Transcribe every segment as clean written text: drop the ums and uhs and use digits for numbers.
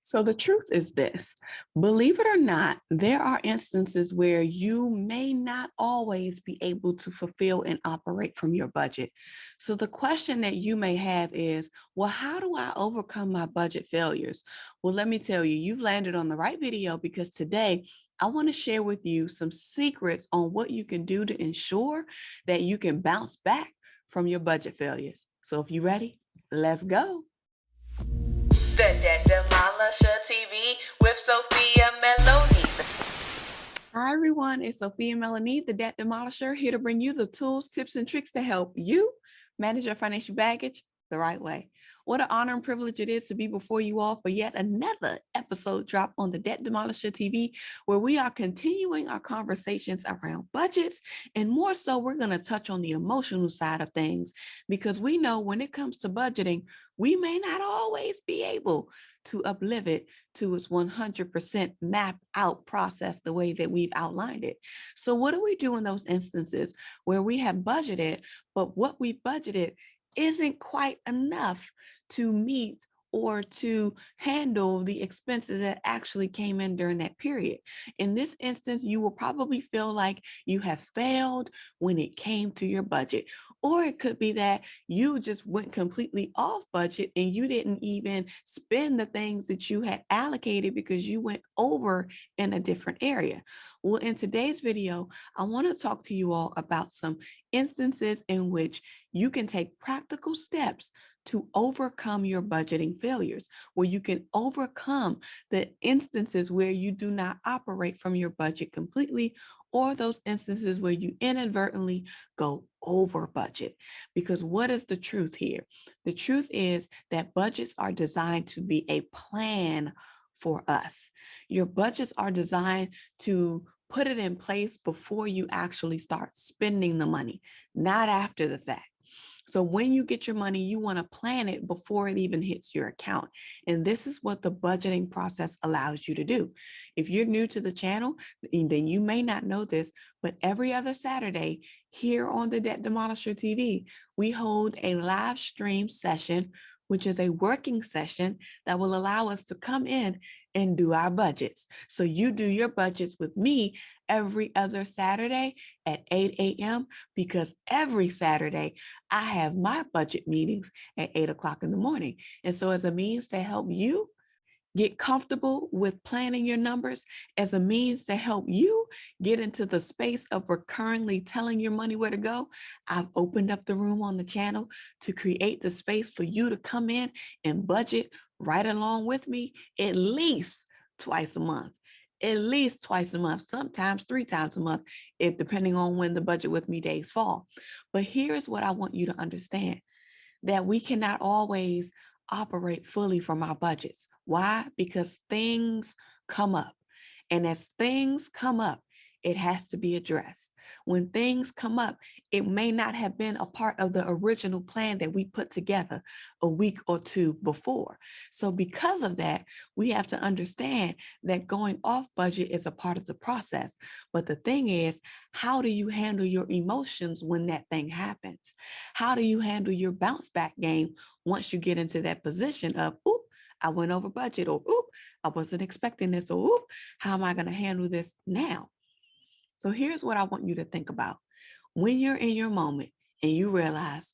So the truth is this, believe it or not, there are instances where you may not always be able to fulfill and operate from your budget. So the question that you may have is, well, how do I overcome my budget failures? Well, let me tell you, you've landed on the right video because today I want to share with you some secrets on what you can do to ensure that you can bounce back from your budget failures. So if you're ready, let's go. The Debt Demolisher TV with Sophia Melone. Hi, everyone. It's Sophia Melonē, the Debt Demolisher, here to bring you the tools, tips, and tricks to help you manage your financial baggage the right way. What an honor and privilege it is to be before you all for yet another episode drop on the Debt Demolisher TV, where we are continuing our conversations around budgets. And more so, we're going to touch on the emotional side of things, because we know when it comes to budgeting, we may not always be able to uplift it to its 100% map out process the way that we've outlined it. So what do we do in those instances where we have budgeted, but what we budgeted isn't quite enough to meet or to handle the expenses that actually came in during that period? In this instance, you will probably feel like you have failed when it came to your budget. Or it could be that you just went completely off budget and you didn't even spend the things that you had allocated because you went over in a different area. Well, in today's video, I want to talk to you all about some instances in which you can take practical steps to overcome your budgeting failures, where you can overcome the instances where you do not operate from your budget completely, or those instances where you inadvertently go over budget. Because what is the truth here? The truth is that budgets are designed to be a plan for us. Your budgets are designed to put it in place before you actually start spending the money, not after the fact. So when you get your money, you want to plan it before it even hits your account. And this is what the budgeting process allows you to do. If you're new to the channel, then you may not know this, but every other Saturday here on the Debt Demolisher TV, we hold a live stream session, which is a working session that will allow us to come in and do our budgets. So you do your budgets with me every other Saturday at 8 a.m. because every Saturday I have my budget meetings at 8 o'clock in the morning. And so as a means to help you get comfortable with planning your numbers, as a means to help you get into the space of recurringly telling your money where to go, I've opened up the room on the channel to create the space for you to come in and budget right along with me at least twice a month. At least twice a month, sometimes 3 times a month, if depending on when the budget with me days fall. But here's what I want you to understand, that we cannot always operate fully from our budgets. Why? Because things come up. And as things come up, it has to be addressed. When things come up, it may not have been a part of the original plan that we put together a week or two before. So because of that, we have to understand that going off budget is a part of the process. But the thing is, how do you handle your emotions when that thing happens? How do you handle your bounce back game once you get into that position of, oop, I went over budget, or oop, I wasn't expecting this, or oop, how am I going to handle this now? So here's what I want you to think about. When you're in your moment and you realize,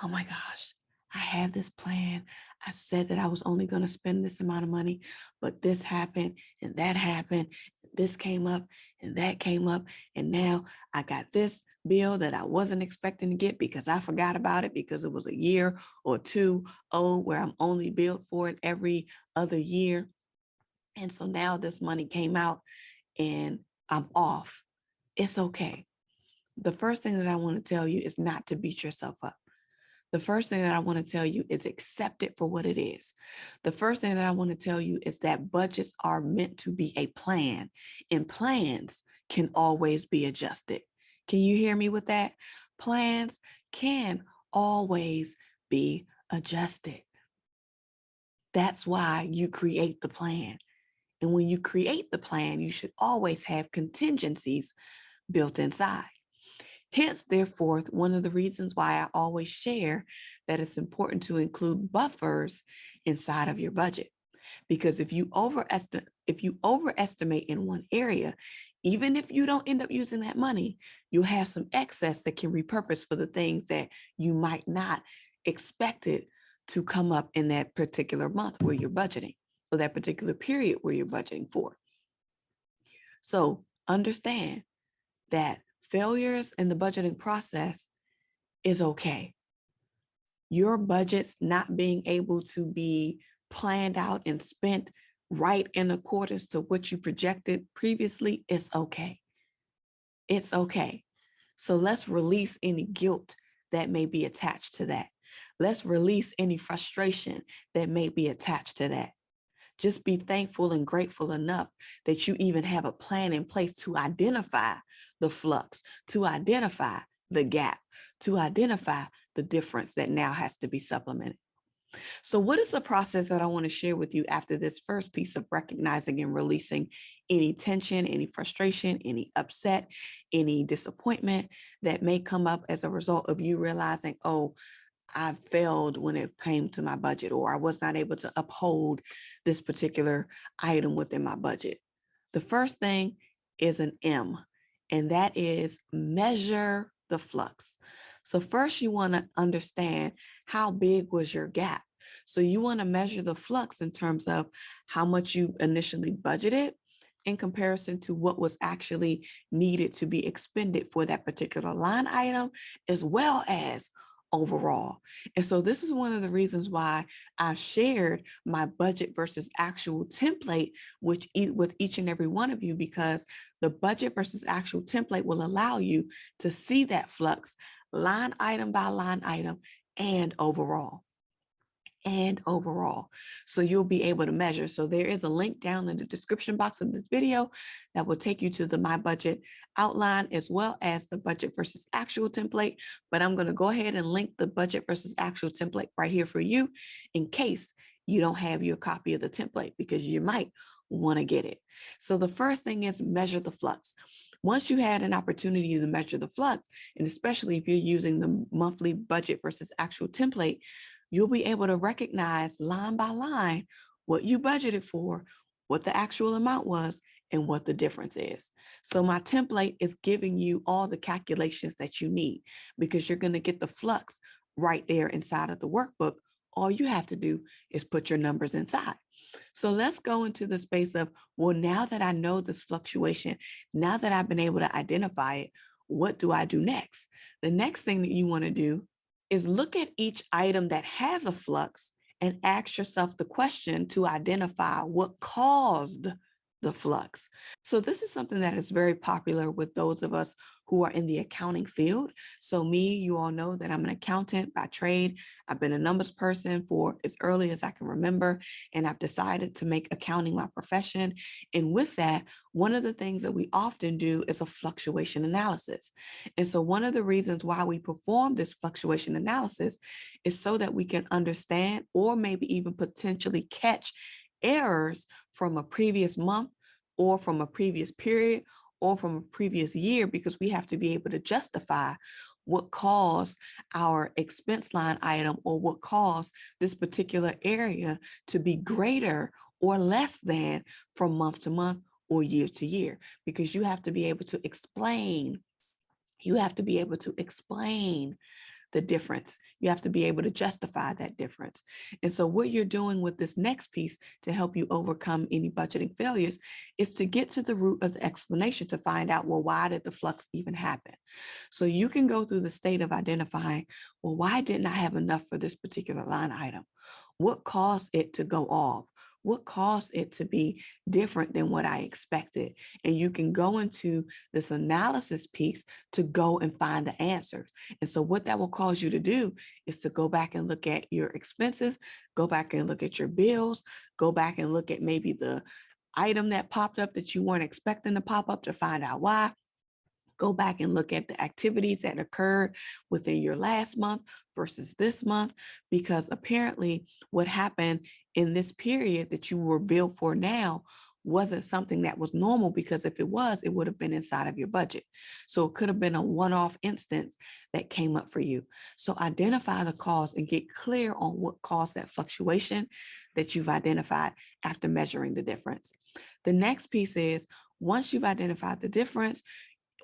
oh my gosh, I have this plan. I said that I was only going to spend this amount of money, but this happened and that happened. This came up and that came up. And now I got this bill that I wasn't expecting to get because I forgot about it because it was a year or two old, where I'm only billed for it every other year. And so now this money came out and I'm off. It's okay. The first thing that I want to tell you is not to beat yourself up. The first thing that I want to tell you is accept it for what it is. The first thing that I want to tell you is that budgets are meant to be a plan, and plans can always be adjusted. Can you hear me with that? Plans can always be adjusted. That's why you create the plan. And when you create the plan, you should always have contingencies built inside. Hence, therefore, one of the reasons why I always share that it's important to include buffers inside of your budget. Because if you overestimate in one area, even if you don't end up using that money, you'll have some excess that can repurpose for the things that you might not expect it to come up in that particular month where you're budgeting, or that particular period where you're budgeting for. So understand that failures in the budgeting process is okay. Your budgets not being able to be planned out and spent right in accordance to what you projected previously is okay. It's okay. So let's release any guilt that may be attached to that. Let's release any frustration that may be attached to that. Just be thankful and grateful enough that you even have a plan in place to identify the flux, to identify the gap, to identify the difference that now has to be supplemented. So what is the process that I want to share with you after this first piece of recognizing and releasing any tension, any frustration, any upset, any disappointment that may come up as a result of you realizing, oh, I failed when it came to my budget, or I was not able to uphold this particular item within my budget. The first thing is an M, and that is measure the flux. So first you want to understand how big was your gap. So you want to measure the flux in terms of how much you initially budgeted in comparison to what was actually needed to be expended for that particular line item, as well as overall. And so this is one of the reasons why I shared my budget versus actual template with each and every one of you, because the budget versus actual template will allow you to see that flux line item by line item and overall. So you'll be able to measure. So there is a link down in the description box of this video that will take you to the My Budget outline, as well as the budget versus actual template. But I'm going to go ahead and link the budget versus actual template right here for you in case you don't have your copy of the template, because you might want to get it. So the first thing is measure the flux. Once you had an opportunity to measure the flux, and especially if you're using the monthly budget versus actual template, you'll be able to recognize line by line what you budgeted for, what the actual amount was, and what the difference is. So my template is giving you all the calculations that you need, because you're going to get the flux right there inside of the workbook. All you have to do is put your numbers inside. So let's go into the space of, well, now that I know this fluctuation, now that I've been able to identify it, what do I do next? The next thing that you want to do is look at each item that has a flux and ask yourself the question to identify what caused the flux. So this is something that is very popular with those of us who are in the accounting field. So me, you all know that I'm an accountant by trade. I've been a numbers person for as early as I can remember, and I've decided to make accounting my profession. And with that, one of the things that we often do is a fluctuation analysis. And so one of the reasons why we perform this fluctuation analysis is so that we can understand, or maybe even potentially catch, errors from a previous month, or from a previous period, or from a previous year, because we have to be able to justify what caused our expense line item, or what caused this particular area to be greater or less than from month to month or year to year, because you have to be able to explain. You have to be able to explain the difference. You have to be able to justify that difference. And so what you're doing with this next piece to help you overcome any budgeting failures is to get to the root of the explanation, to find out, well, why did the flux even happen? So you can go through the state of identifying, well, why didn't I have enough for this particular line item? What caused it to go off? What caused it to be different than what I expected? And you can go into this analysis piece to go and find the answers. And so what that will cause you to do is to go back and look at your expenses, go back and look at your bills, go back and look at maybe the item that popped up that you weren't expecting to pop up, to find out why. Go back and look at the activities that occurred within your last month versus this month, because apparently what happened in this period that you were billed for now wasn't something that was normal, because if it was, it would have been inside of your budget. So it could have been a one-off instance that came up for you. So identify the cause and get clear on what caused that fluctuation that you've identified after measuring the difference. The next piece is, once you've identified the difference,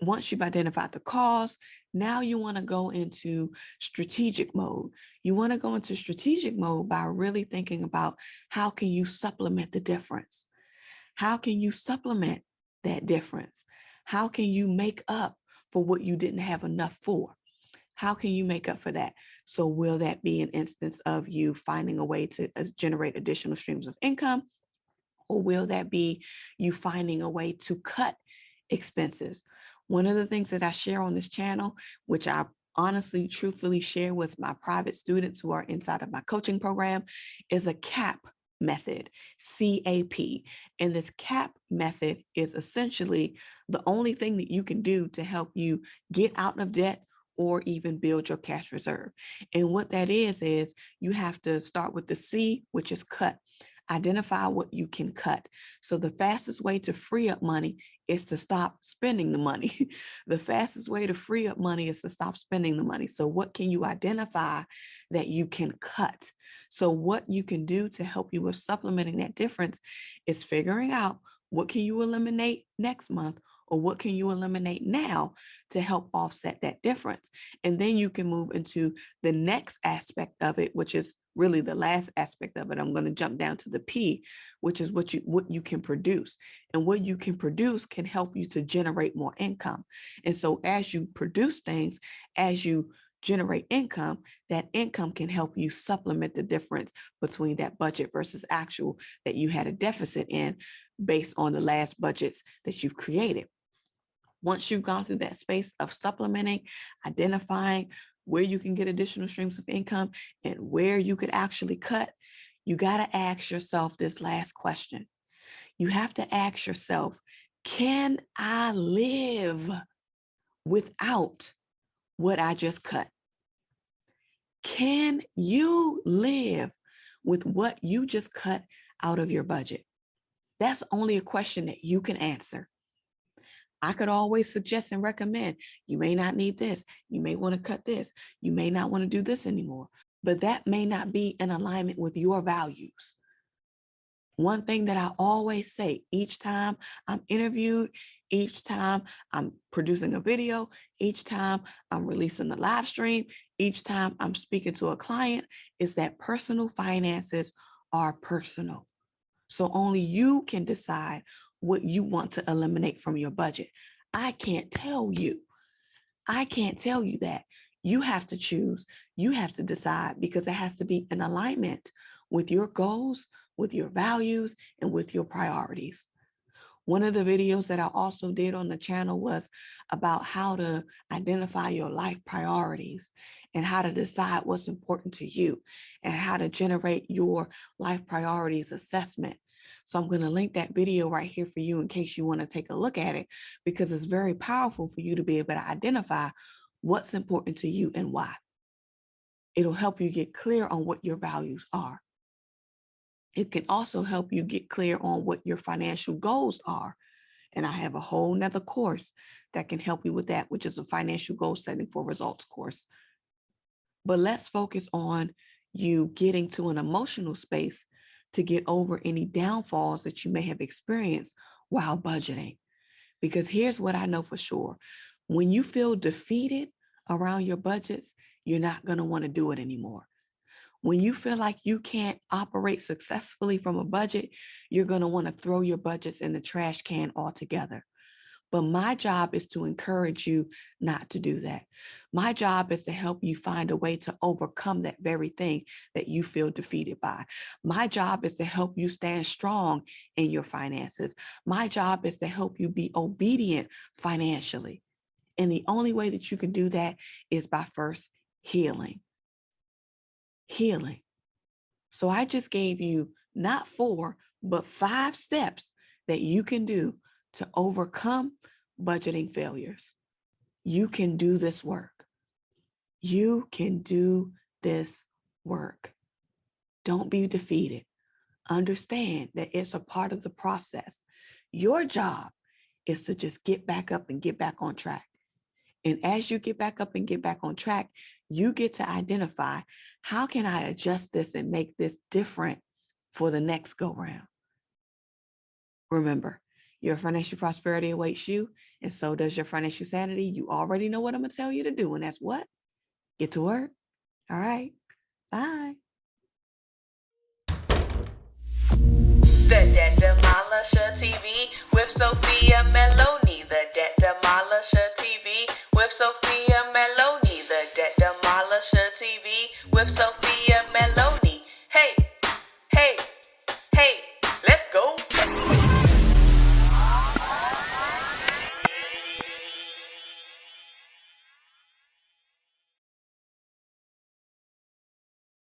once you've identified the cause, now you want to go into strategic mode. You want to go into strategic mode by really thinking about, how can you supplement the difference? How can you supplement that difference? How can you make up for what you didn't have enough for? How can you make up for that? So will that be an instance of you finding a way to generate additional streams of income? Or will that be you finding a way to cut expenses? One of the things that I share on this channel, which I honestly, truthfully share with my private students who are inside of my coaching program, is a CAP method, CAP. And this CAP method is essentially the only thing that you can do to help you get out of debt or even build your cash reserve. And what that is you have to start with the C, which is cut. Identify what you can cut. So the fastest way to free up money is to stop spending the money. The fastest way to free up money is to stop spending the money. So what can you identify that you can cut? So what you can do to help you with supplementing that difference is figuring out, what can you eliminate next month, or what can you eliminate now to help offset that difference? And then you can move into the next aspect of it, which is really the last aspect of it. I'm going to jump down to the P, which is what you can produce. And what you can produce can help you to generate more income. And so as you produce things, as you generate income, that income can help you supplement the difference between that budget versus actual that you had a deficit in, based on the last budgets that you've created. Once you've gone through that space of supplementing, identifying where you can get additional streams of income and where you could actually cut, you got to ask yourself this last question. You have to ask yourself, can I live without what I just cut? Can you live with what you just cut out of your budget? That's only a question that you can answer. I could always suggest and recommend, you may not need this. You may want to cut this. You may not want to do this anymore, but that may not be in alignment with your values. One thing that I always say, each time I'm interviewed, each time I'm producing a video, each time I'm releasing a live stream, each time I'm speaking to a client, is that personal finances are personal. So only you can decide what you want to eliminate from your budget. I can't tell you. I can't tell you that. You have to choose. You have to decide, because it has to be in alignment with your goals, with your values, and with your priorities. One of the videos that I also did on the channel was about how to identify your life priorities and how to decide what's important to you and how to generate your life priorities assessment. So I'm going to link that video right here for you in case you want to take a look at it, because it's very powerful for you to be able to identify what's important to you and why. It'll help you get clear on what your values are. It can also help you get clear on what your financial goals are. And I have a whole nother course that can help you with that, which is a financial goal setting for results course. But let's focus on you getting to an emotional space to get over any downfalls that you may have experienced while budgeting. Because here's what I know for sure. When you feel defeated around your budgets, you're not going to want to do it anymore. When you feel like you can't operate successfully from a budget, you're going to want to throw your budgets in the trash can altogether. But my job is to encourage you not to do that. My job is to help you find a way to overcome that very thing that you feel defeated by. My job is to help you stand strong in your finances. My job is to help you be obedient financially. And the only way that you can do that is by first healing. Healing. So I just gave you not 4, but 5 steps that you can do to overcome budgeting failures. You can do this work. You can do this work. Don't be defeated. Understand that it's a part of the process. Your job is to just get back up and get back on track. And as you get back up and get back on track, you get to identify, how can I adjust this and make this different for the next go round? Remember, your financial prosperity awaits you, and so does your financial sanity. You already know what I'm going to tell you to do, and that's what? Get to work. All right. Bye. The Debt Demolisher TV with Sophia Melone. The Debt Demolisher TV with Sophia